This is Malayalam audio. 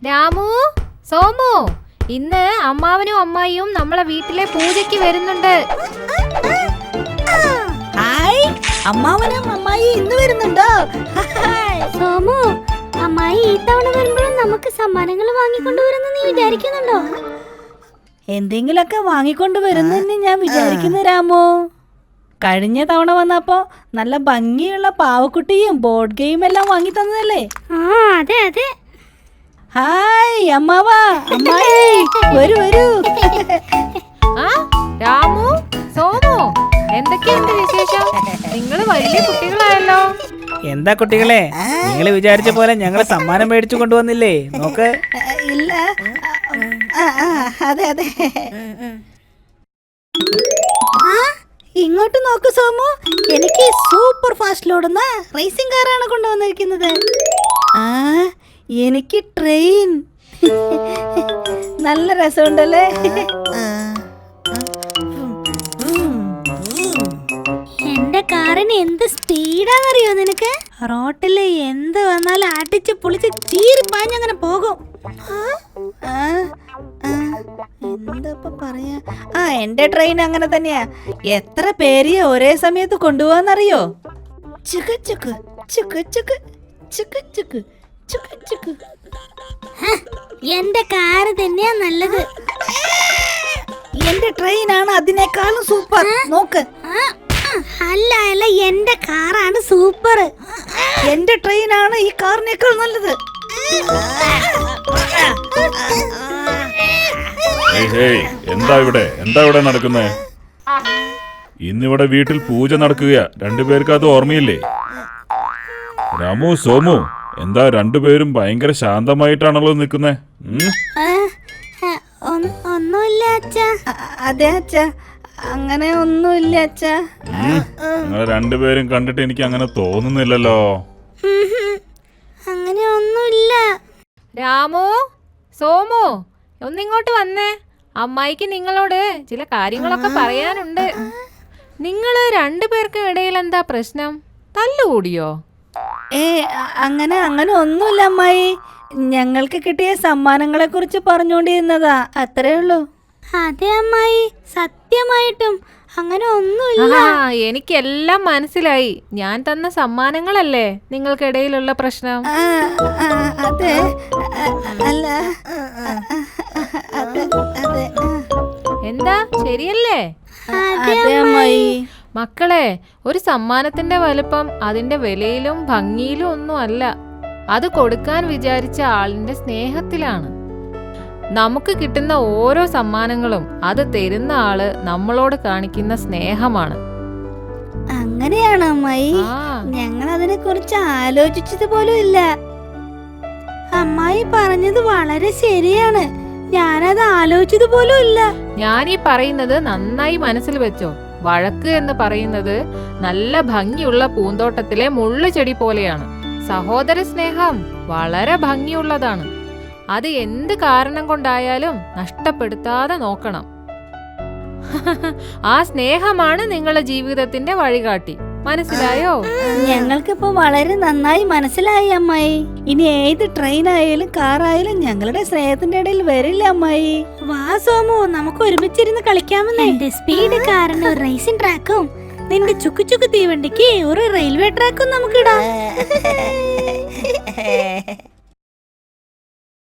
രാമു, സോമു, ഇന്ന് അമ്മാവനും അമ്മായിയും നമ്മളെ വീട്ടിലെ പൂജയ്ക്ക് വരുന്നുണ്ട്. ഹായ്, അമ്മാവനും അമ്മായി ഇന്ന് വരുന്നുണ്ടോ? സോമു, അമ്മായി ഈ തവണ വരുമ്പോഴും നമുക്ക് സമ്മാനങ്ങൾ വാങ്ങിക്കൊണ്ടുവരുന്ന നീ വിചാരിക്കുന്നുണ്ടോ? എന്തെങ്കിലൊക്കെ വാങ്ങിക്കൊണ്ട് വരുന്നെന്ന് ഞാൻ വിചാരിക്കുന്നു രാമു. കഴിഞ്ഞ തവണ വന്നപ്പോ നല്ല ഭംഗിയുള്ള പാവക്കുട്ടിയും ബോർഡ് ഗെയിം എല്ലാം വാങ്ങി തന്നതല്ലേ? അതെ അതെ. ഹായ് അമ്മാവാ, അമ്മായി വരൂ വരൂ. രാമു, സോമു, എന്തൊക്കെയുണ്ട് വിശേഷം? നിങ്ങൾ വലിയ കുട്ടികളായല്ലോ. എന്താ കുട്ടികളെ, നിങ്ങൾ വിചാരിച്ച പോലെ ഞങ്ങൾ സമ്മാനം മേടിച്ചു കൊണ്ടുവന്നില്ലേ? നോക്ക്. ഇല്ല, അതെ അതെ. ഇങ്ങോട്ട് നോക്ക് സോമു, എനിക്ക് സൂപ്പർ ഫാസ്റ്റ് ഓടുന്ന റേസിംഗ് കാറാണ് കൊണ്ടുവന്നിരിക്കുന്നത്. എനിക്ക് ട്രെയിൻ. നല്ല രസമുണ്ടല്ലേ? എന്റെ കാറിന് എന്ത് സ്പീഡാന്നറിയോ നിനക്ക്? റോട്ടില് എന്ത് വന്നാലും അടിച്ച് പൊളിച്ച് ചീറി പാഞ്ഞങ്ങനെ പോകും. എന്താ പറയാ? എന്റെ ട്രെയിൻ അങ്ങനെ തന്നെയാ. എത്ര പേരെയാ ഒരേ സമയത്ത് കൊണ്ടുപോകാന്നറിയോ? ചുക്ക് ചുക്ക് ചുക്ക് ചുക്ക് ചുക്ക് ചുക്ക് ചുക്ക് ചുക്ക്. എന്റെ കാറ് തന്നെയാ നല്ലത്. എന്റെ ട്രെയിനാണ് അതിനേക്കാളും സൂപ്പർ. നോക്ക്. അല്ല അല്ല, എന്റെ കാറാണ് സൂപ്പർ. എന്റെ ട്രെയിനാണ് ഈ കാറിനേക്കാൾ നല്ലത്. എന്താ ഇവിടെ നടക്കുന്നേ? ഇന്നിവിടെ വീട്ടിൽ പൂജ നടക്കുകയാ. രണ്ടുപേർക്ക് അത് ഓർമ്മയില്ലേ? രാമു, സോമു, എന്താ രണ്ടുപേരും ഭയങ്കര ശാന്തമായിട്ടാണല്ലോ നിൽക്കുന്നേ? ഒന്നുമില്ല അച്ഛാ. അതെ അച്ഛാ, അങ്ങനെ ഒന്നുമില്ല അച്ഛാ. നിങ്ങൾ രണ്ടുപേരും കണ്ടിട്ട് എനിക്ക് അങ്ങനെ തോന്നുന്നില്ലല്ലോ. അങ്ങനെ ഒന്നുമില്ല. രാമു, സോമു, ഒന്നിങ്ങോട്ട് വന്നേ. അമ്മായിക്ക് നിങ്ങളോട് ചില കാര്യങ്ങളൊക്കെ പറയാനുണ്ട്. നിങ്ങൾ രണ്ടുപേർക്കും ഇടയിൽ എന്താ പ്രശ്നം? തല്ലുകൂടിയോ? അങ്ങനെ ഒന്നുമില്ല അമ്മായി. ഞങ്ങൾക്ക് കിട്ടിയ സമ്മാനങ്ങളെ കുറിച്ച് പറഞ്ഞുകൊണ്ടിരുന്നതാ, അത്രേ ഉള്ളൂ. അതെ അമ്മായി, സത്യമായിട്ടും അങ്ങനെ ഒന്നുമില്ല. എനിക്കെല്ലാം മനസ്സിലായി. ഞാൻ തന്ന സമ്മാനങ്ങളല്ലേ നിങ്ങൾക്കിടയിലുള്ള പ്രശ്നം? അതെ, അല്ല, അതെ. എന്താ, ശരിയല്ലേ? അതെ അമ്മായി. മക്കളെ, ഒരു സമ്മാനത്തിന്റെ വലുപ്പം അതിന്റെ വിലയിലും ഭംഗിയിലും ഒന്നും അല്ല. അത് കൊടുക്കാൻ വിചാരിച്ച ആളിന്റെ സ്നേഹത്തിലാണ്. നമുക്ക് കിട്ടുന്ന ഓരോ സമ്മാനങ്ങളും അത് തരുന്ന ആള് നമ്മളോട് കാണിക്കുന്ന സ്നേഹമാണ്. അങ്ങനെയാണ് അമ്മായി. ഞങ്ങൾ അതിനെ കുറിച്ച് ആലോചിച്ചത് പോലും ഇല്ല. അമ്മായി പറഞ്ഞത് വളരെ ശരിയാണ്. ഞാനത് ആലോചിച്ചത് പോലും ഇല്ല. ഞാനീ പറയുന്നത് നന്നായി മനസ്സിൽ വെച്ചോ. വഴക്ക് എന്ന് പറയുന്നത് നല്ല ഭംഗിയുള്ള പൂന്തോട്ടത്തിലെ മുള്ളുചെടി പോലെയാണ്. സഹോദര സ്നേഹം വളരെ ഭംഗിയുള്ളതാണ്. അത് എന്ത് കാരണം കൊണ്ടായാലും നഷ്ടപ്പെടുത്താതെ നോക്കണം. ആ സ്നേഹമാണ് നിങ്ങളുടെ ജീവിതത്തിന്റെ വഴികാട്ടി. മനസ്സിലായോ? ഞങ്ങൾക്കിപ്പോ വളരെ നന്നായി മനസ്സിലായി അമ്മായി. ഇനി ഏത് ട്രെയിൻ ആയാലും കാറായാലും ഞങ്ങളുടെ സ്നേഹത്തിന്റെ ഇടയിൽ വരില്ല അമ്മായി. വാ സോമു, നമുക്ക് ഒരുമിച്ചിരുന്ന് കളിക്കാമെന്നേ. എന്റെ സ്പീഡ് കാറിന് ഒരു റേസിംഗ് ട്രാക്കും നിന്റെ ചുക്ക് ചുക്ക് തീവണ്ടിക്ക് ഒരു റെയിൽവേ ട്രാക്കും നമുക്കിടാം.